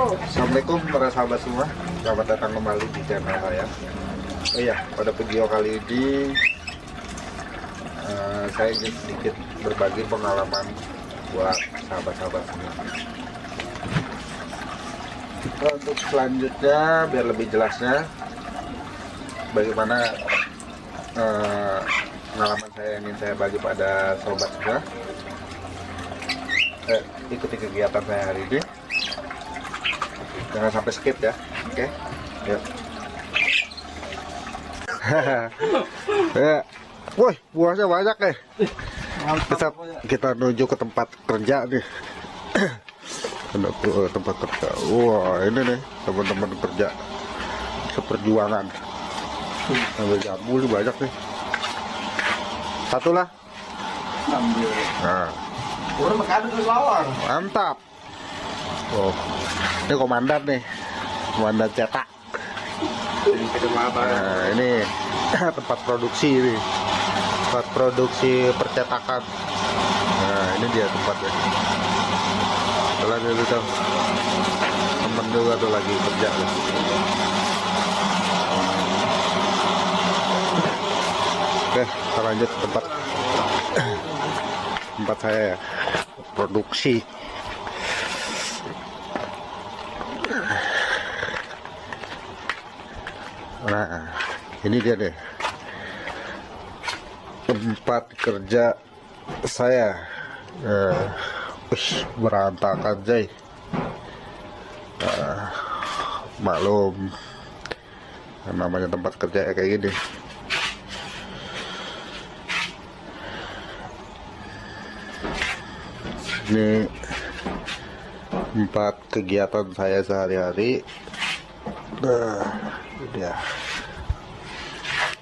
Assalamualaikum para sahabat semua, selamat datang kembali di channel saya. Oh iya, pada video kali ini saya ingin sedikit berbagi pengalaman buat sahabat-sahabat semua. Untuk selanjutnya, biar lebih jelasnya, bagaimana pengalaman saya yang ingin saya bagi pada sobat semua. Ikuti kegiatan saya hari ini. Jangan sampai skip ya. Oke. Yuk. Ya. Woi, buahnya banyak nih. Kita menuju ke tempat kerja nih. Ada tempat kerja. Wah, ini nih teman-teman kerja seperjuangan. Ambil jambu nih banyak nih. Satu lah. Ambil. Nah. Udah makan terus lawan. Mantap. Oh, ini komandan nih, komandan cetak. Nah, ini tempat produksi ini, tempat produksi percetakan. Nah, ini dia tempatnya. Setelah itu tuh, temen juga tuh lagi kerja. Oke, kita lanjut ke tempat saya ya, produksi. Nah, ini dia deh tempat kerja saya. Berantakan Jay. Maklum, namanya tempat kerja kayak gini. Ini tempat kegiatan saya sehari-hari. Nah, ini dia.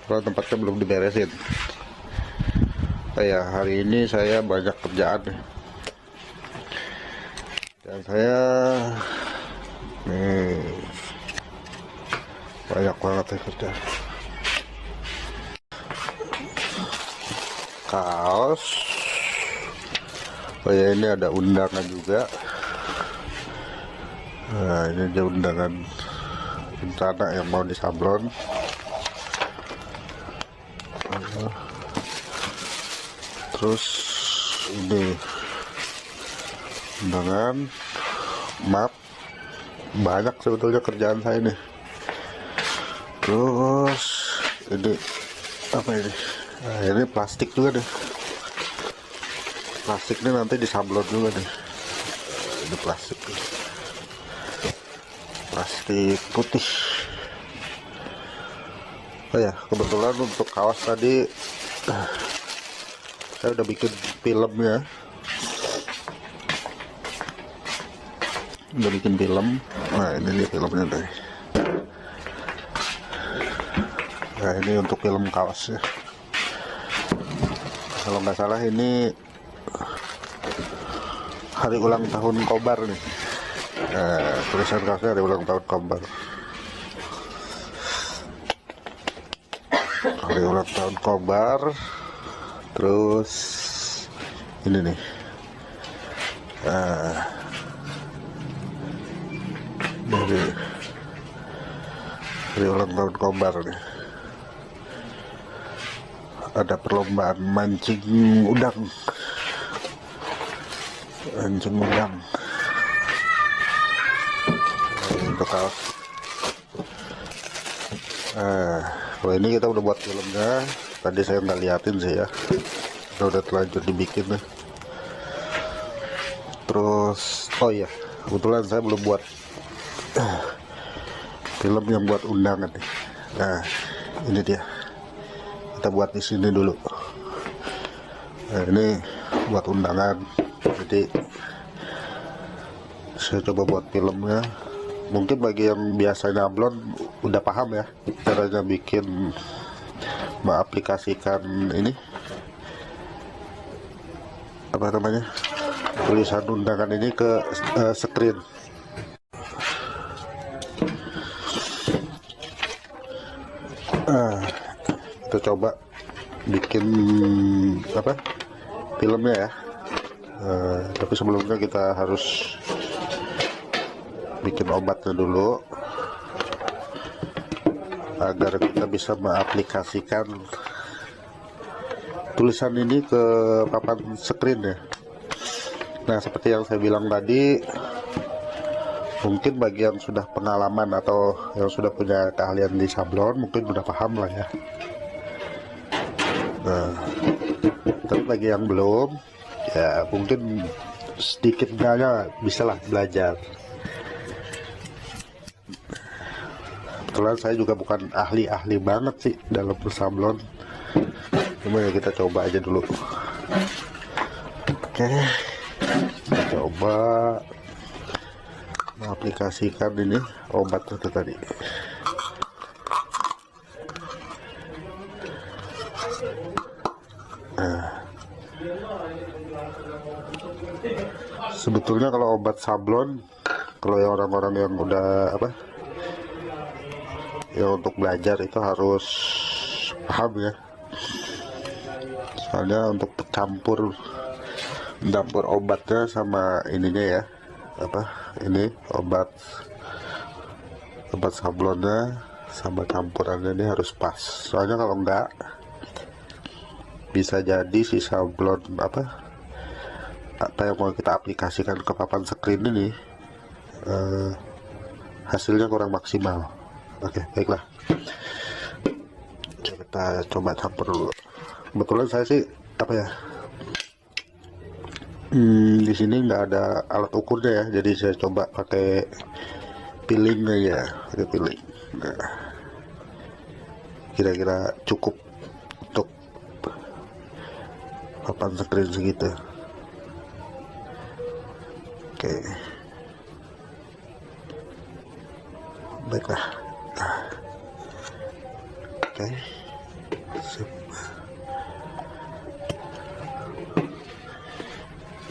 Kalau tempatnya belum diberesin. Ya, hari ini saya banyak kerjaan nih. Dan saya nih banyak banget ya kerja. Kaos. Oh ya, ini ada undangan juga. Nah, ini ada undangan rencana yang mau disablon. Terus ini undangan, map, banyak sebetulnya kerjaan saya nih. Terus ini apa ini? Nah, ini plastik juga deh. Plastik ini nanti disablon juga nih. Ini plastik. Plastik putih. Oh ya, kebetulan untuk kaos tadi saya udah bikin filmnya. Udah bikin film. Nah, ini nih filmnya deh. Nah, ini untuk film kaos ya. Kalau nggak salah ini hari ulang tahun Kobar nih. Nah, tulisan kaosnya hari ulang tahun Kobar. Hari ulang tahun Kobar. Terus ini nih. Dari hari ulang tahun Kobar nih. Ada perlombaan mancing udang. Mancing udang. Untuk kaos. Kalau ini kita udah buat filmnya. Tadi saya nggak liatin sih ya. Kita udah terlanjur dibikin nih. Terus, oh iya, kebetulan saya belum buat film yang buat undangan nih. Nah, ini dia. Kita buat di sini dulu. Nah, ini buat undangan. Jadi saya coba buat filmnya. Mungkin bagi yang biasa nyablon udah paham ya caranya bikin, mengaplikasikan ini apa namanya, tulisan undangan ini ke screen. Kita coba bikin apa filmnya ya. Tapi sebelumnya kita harus bikin obatnya dulu agar kita bisa mengaplikasikan tulisan ini ke papan screen ya. Nah, seperti yang saya bilang tadi, mungkin bagi yang sudah pengalaman atau yang sudah punya keahlian di sablon mungkin udah paham lah ya. Nah, tapi bagi yang belum, ya mungkin sedikit enggaknya bisa lah belajar. Kebetulan saya juga bukan ahli-ahli banget sih dalam bersablon, cuma ya kita coba aja dulu. Oke, kita coba mengaplikasikan ini obat itu tadi. Sebetulnya kalau obat sablon, kalau yang orang-orang yang udah ya untuk belajar itu harus paham ya. Soalnya untuk campur obatnya sama ininya ya, ini obat sablonnya sama campurannya ini harus pas. Soalnya kalau enggak bisa jadi si sablon apa yang mau kita aplikasikan ke papan screen ini hasilnya kurang maksimal. Oke, baiklah, kita coba campur dulu. Kebetulan saya sih di sini nggak ada alat ukurnya ya, jadi saya coba pakai piling aja, pakai piling. Nah, kira-kira cukup untuk papan screen segitu. Oke, baiklah. Oke, sip.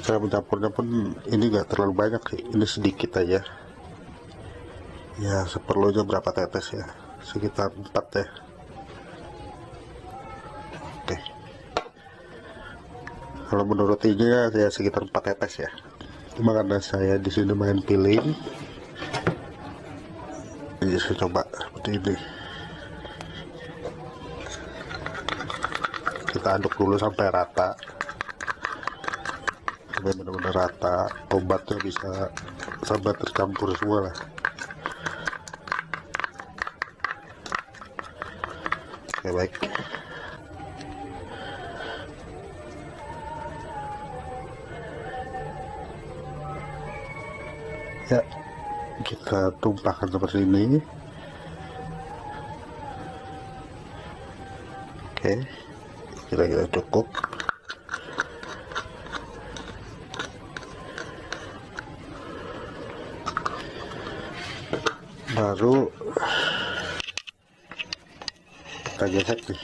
Cara mencampurnya pun ini nggak terlalu banyak sih, ini sedikit aja ya, seperlunya berapa tetes ya, sekitar 4 ya. Oke, kalau menurut ini ya sekitar 4 tetes ya, cuma karena saya di sini main piling, jadi saya coba seperti ini. Kita aduk dulu sampai rata, sampai benar-benar rata, obatnya bisa sampai tercampur semua lah. Oke, baik. Ya, kita tumpahkan seperti ini. Oke, kira-kira cukup. Baru kita gesek nih.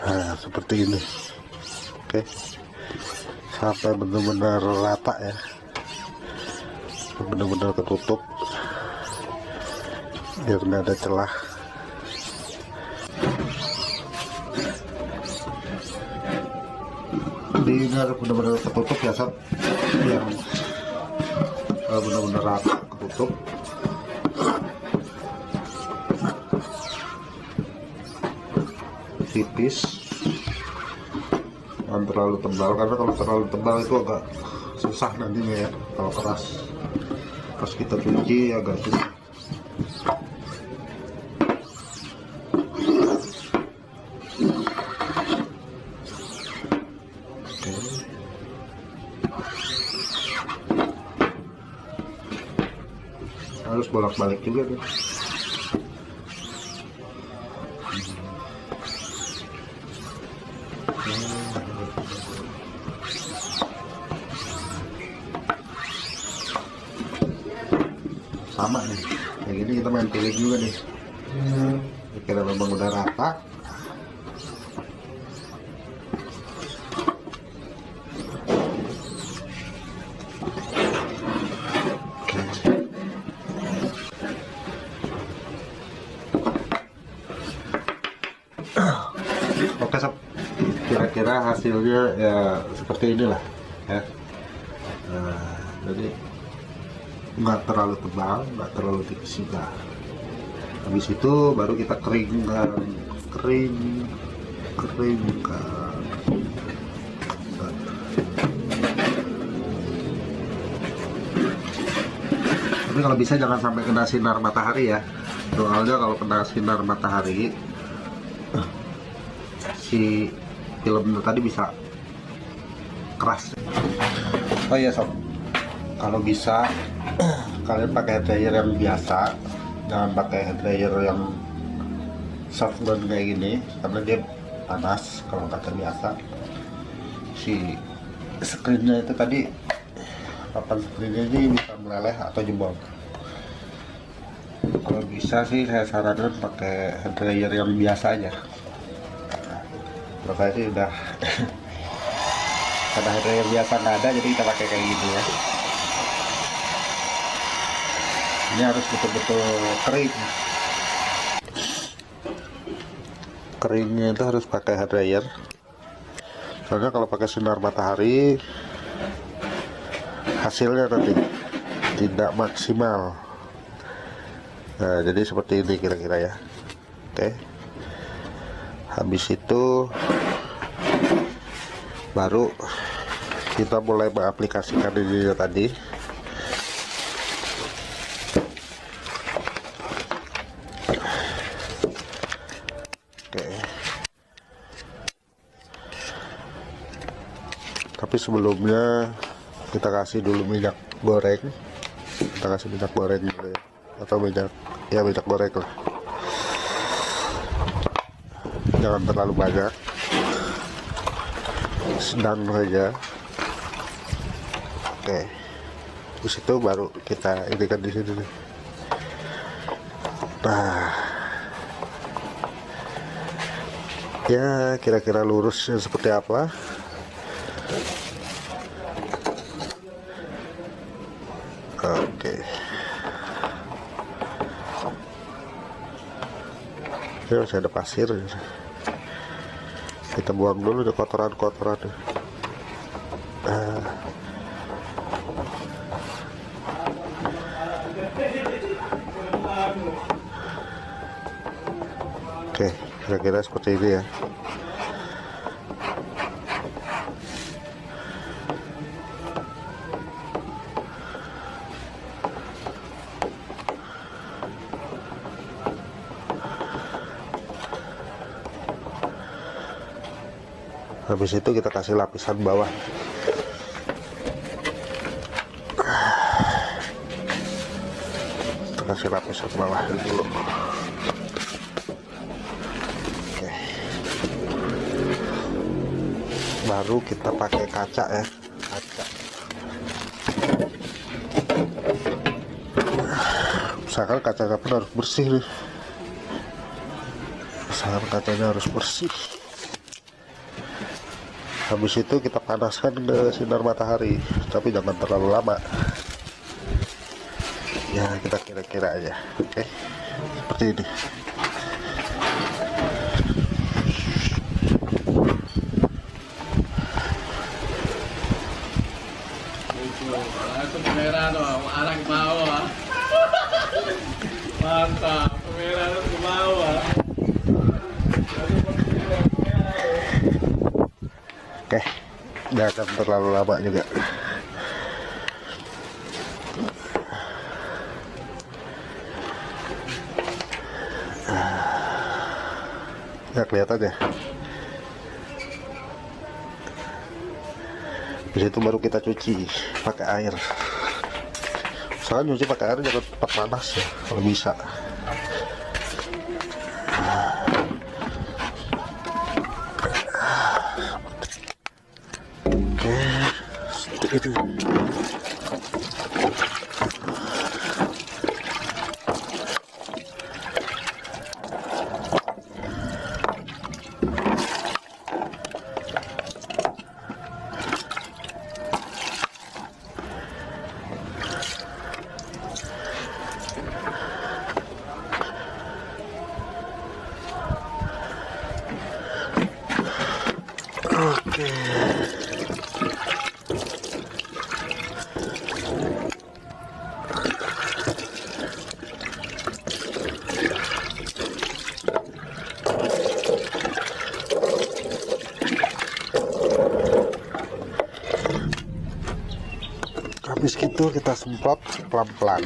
Nah, seperti ini. Oke, sampai benar-benar rata ya, benar-benar ketutup biar nggak ada celah. Ini harus benar-benar ketutup ya sob, biar benar-benar rata ketutup. Tipis, jangan terlalu tebal, karena kalau terlalu tebal itu agak susah nantinya ya. Kalau keras pas kita cuci agak susah. Harus bolak-balik juga tuh. Sama nih, kayak gini kita main piling juga nih. Kira memang udah rata. Oke sob, kira-kira hasilnya ya seperti inilah ya. jadi nggak terlalu tebal, nggak terlalu tipis juga. Habis itu baru kita keringkan, keringkan. Tapi kalau bisa jangan sampai kena sinar matahari ya, soalnya kalau kena sinar matahari si filmnya tadi bisa keras. Oh iya sob, kalau bisa kalian pakai hair dryer yang biasa, jangan pakai hair dryer yang soft burn kayak gini karena dia panas. Kalau pakai biasa si screennya itu tadi, papan screennya ini bisa meleleh atau jebol. Kalau bisa sih saya sarankan pakai hair dryer yang biasa aja. Kalau saya sih udah karena hair dryer biasa nggak ada, jadi kita pakai kayak gitu ya. Ini harus betul-betul kering. Keringnya itu harus pakai hair dryer, soalnya kalau pakai sinar matahari hasilnya nanti tidak maksimal. Nah, jadi seperti ini kira-kira ya. Oke, habis itu baru kita mulai mengaplikasikan ini tadi. Oke, tapi sebelumnya kita kasih dulu minyak goreng. Kita kasih minyak goreng dulu ya, atau minyak goreng lah, jangan terlalu banyak, sedang saja. Oke, terus itu baru kita inikan di sini nih. Nah, ya kira-kira lurusnya seperti apa. Oke, ya masih ada pasir, kita buang dulu deh kotoran-kotoran. Oke, kira-kira seperti ini ya. Habis itu kita kasih lapisan bawah. Kita kasih lapisan bawah dulu. Oke, baru kita pakai kaca ya, kaca. Usahakan kacanya pun harus bersih nih. Usahakan kacanya harus bersih. Habis itu kita panaskan ke sinar matahari, tapi jangan terlalu lama. Ya kita kira-kira aja. Oke, seperti ini. Itu kamera tuh, arah ke bawah. Mantap, kamera tuh ke bawah. Oke, jangan terlalu lama juga. Ya kelihatan ya. Di situ baru kita cuci pakai air. Soalnya nyuci pakai air jangan tempat panas ya, kalau bisa. Oke, seperti itu. Oke. habis gitu kita semprot pelan-pelan.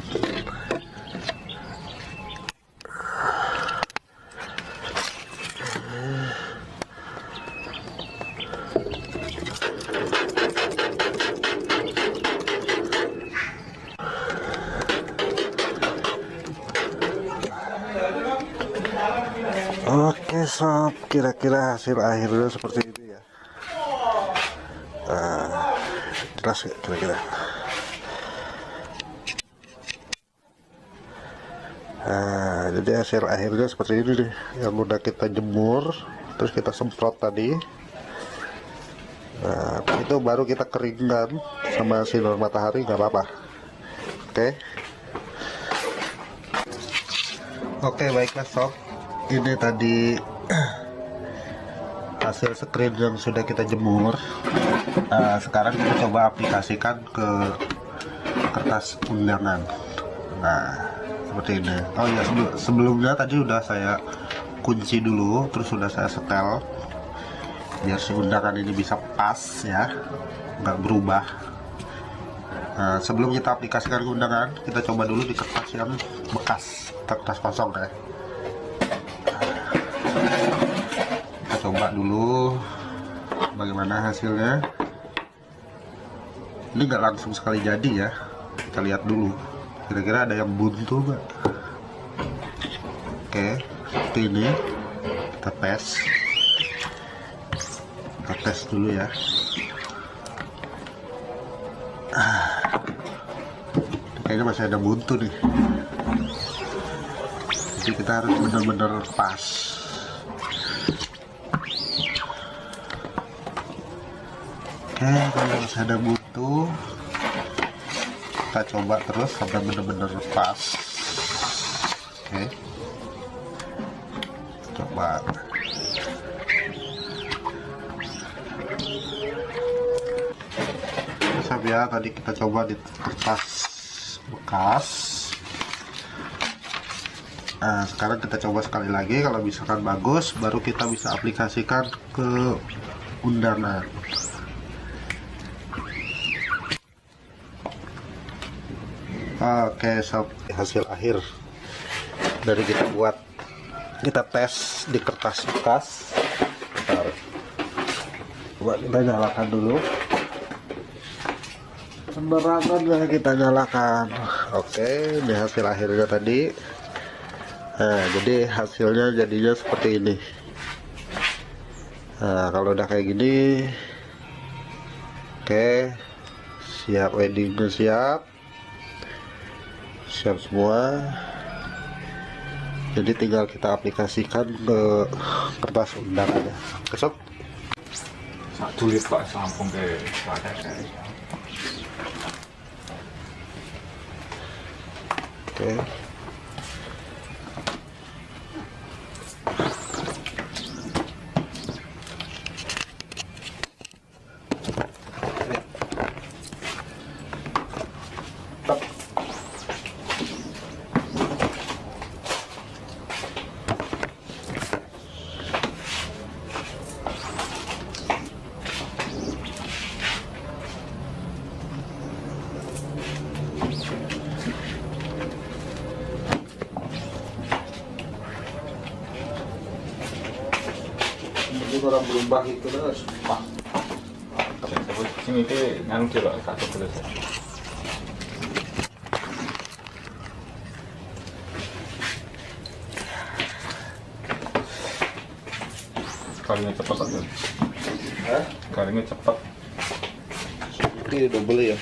Oke sob, kira-kira hasil akhirnya seperti ini ya. Jelas gak kira-kira? Jadi hasil akhirnya seperti ini nih, yang udah kita jemur terus kita semprot tadi. Itu baru kita keringkan sama sinar matahari, nggak apa-apa. Oke, baiklah sob, ini tadi hasil screen yang sudah kita jemur. Sekarang kita coba aplikasikan ke kertas undangan. Nah, seperti ini. Oh ya, sebelumnya tadi udah saya kunci dulu, terus sudah saya setel biar si undangan ini bisa pas ya, nggak berubah. Sebelum kita aplikasikan ke undangan, kita coba dulu di kertas yang bekas, kertas kosong ya. Kita coba dulu bagaimana hasilnya. Ini nggak langsung sekali jadi ya, kita lihat dulu kira-kira ada yang buntu nggak. Oke, seperti ini. Kita tes dulu ya. Kayaknya masih ada buntu nih, jadi kita harus benar-benar pas. Oke, kalau masih ada buntu, kita coba terus sampai benar-benar pas. Oke, coba. Ya, tadi kita coba di kertas bekas. Sekarang kita coba sekali lagi, kalau misalkan bagus baru kita bisa aplikasikan ke undangan. Oke sob, hasil akhir dari kita tes di kertas bekas. Coba kita nyalakan dulu penerangan, kita nyalakan. Oke, ini hasil akhirnya tadi. Jadi hasilnya jadinya seperti ini. Kalau udah kayak gini, oke, siap, weddingnya siap semua. Jadi tinggal kita aplikasikan ke kertas undangannya. Kesop tulis pak sampung ke badan. Oke. Jadi orang berubah itu terus pak. Terus sini itu nganu kira satu terus. Kalinya cepat aja. Kalinya cepat. Ini double ya.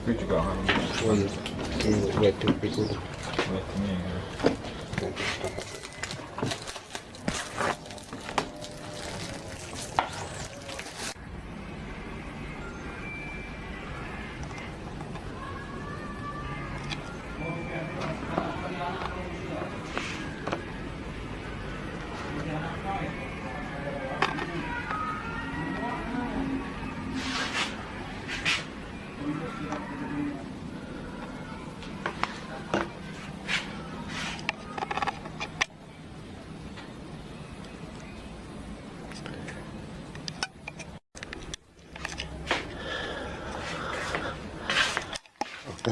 Itu juga akan. Oh iya. Ini wedding itu. Ini.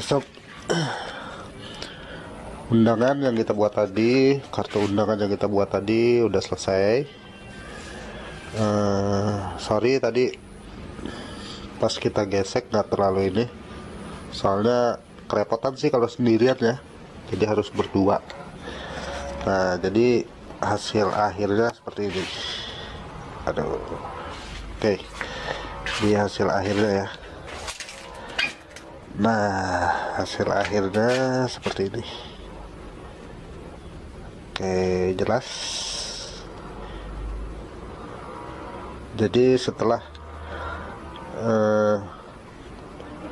Oke sob, undangan yang kita buat tadi, kartu undangan yang kita buat tadi udah selesai. Sorry tadi pas kita gesek nggak terlalu ini, soalnya kerepotan sih kalau sendirian ya, jadi harus berdua. Nah jadi hasil akhirnya seperti ini. Aduh, oke, ini hasil akhirnya ya. Nah, hasil akhirnya seperti ini. Oke, jelas. Jadi setelah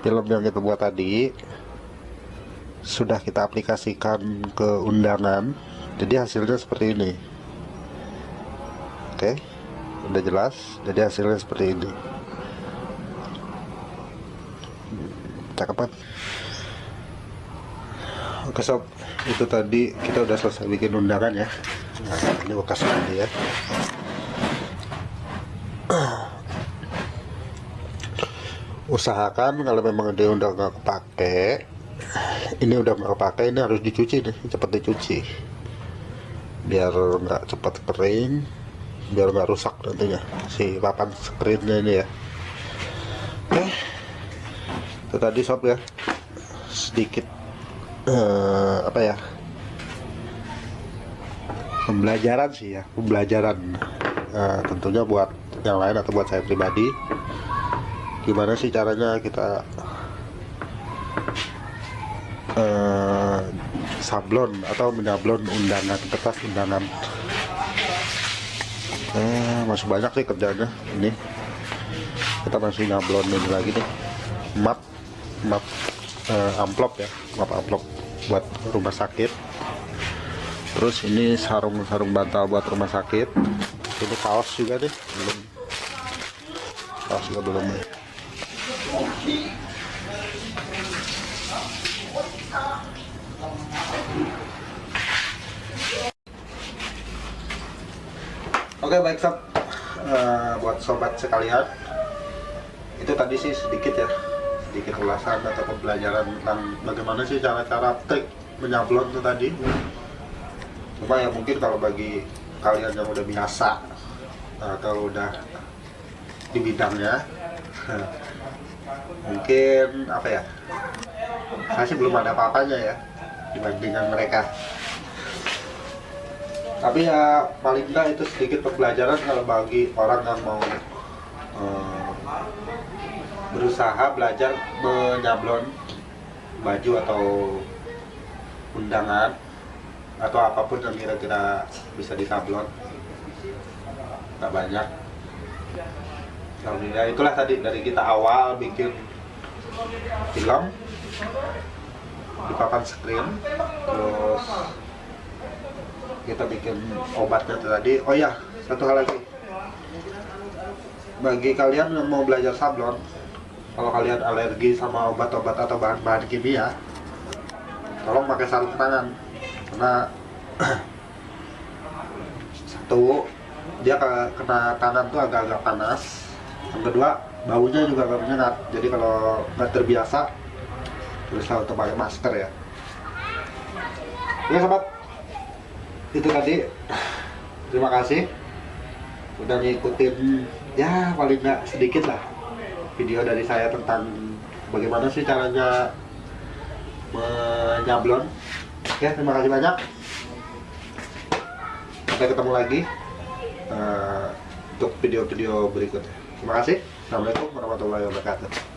film yang kita buat tadi sudah kita aplikasikan ke undangan, jadi hasilnya seperti ini. Oke, udah jelas. Jadi hasilnya seperti ini. Cakapan. Oke sob, itu tadi kita udah selesai bikin undangan ya. Nah, ini bekas tadi ya. Usahakan kalau memang dia udah nggak kepake, ini udah nggak kepake, ini harus dicuci nih, cepat dicuci biar nggak cepat kering, biar nggak rusak nantinya si papan screennya ini ya. Oke, itu tadi sob ya, sedikit apa ya, pembelajaran sih ya, pembelajaran tentunya buat yang lain atau buat saya pribadi, gimana sih caranya kita sablon atau menyablon undangan, kertas undangan. Masih banyak sih kerjanya ini, kita masih nyablon ini lagi nih, map amplop ya, map amplop buat rumah sakit. Terus ini sarung bantal buat rumah sakit. Ini kaos juga nih, belum, kaos juga belum. Oke baik sob, buat sobat sekalian, itu tadi sih sedikit ya, sedikit ulasan atau pembelajaran tentang bagaimana sih cara-cara trik menyablon itu tadi. Cuma ya mungkin kalau bagi kalian yang udah biasa atau udah di bidangnya, mungkin apa ya, saya sih belum ada apa-apanya ya dibandingkan mereka. Tapi ya paling enggak itu sedikit pembelajaran kalau bagi orang yang mau berusaha belajar menyablon baju atau undangan atau apapun yang kira-kira bisa disablon. Nggak banyak. Ya itulah tadi dari kita awal bikin film di papan screen, terus kita bikin obatnya tadi. Oh ya, satu hal lagi, bagi kalian yang mau belajar sablon, kalau kalian alergi sama obat-obat atau bahan-bahan kimia, tolong pakai sarung tangan, karena satu, dia kena tangan tuh agak-agak panas. Yang kedua, baunya juga agak menyengat. Jadi kalau nggak terbiasa, berusaha untuk pakai masker ya. Oke sobat, itu tadi. Terima kasih udah ngikutin ya, paling nggak sedikit lah video dari saya tentang bagaimana sih caranya menyablon. Oke, terima kasih banyak. Sampai ketemu lagi untuk video-video berikutnya. Terima kasih. Assalamualaikum warahmatullahi wabarakatuh.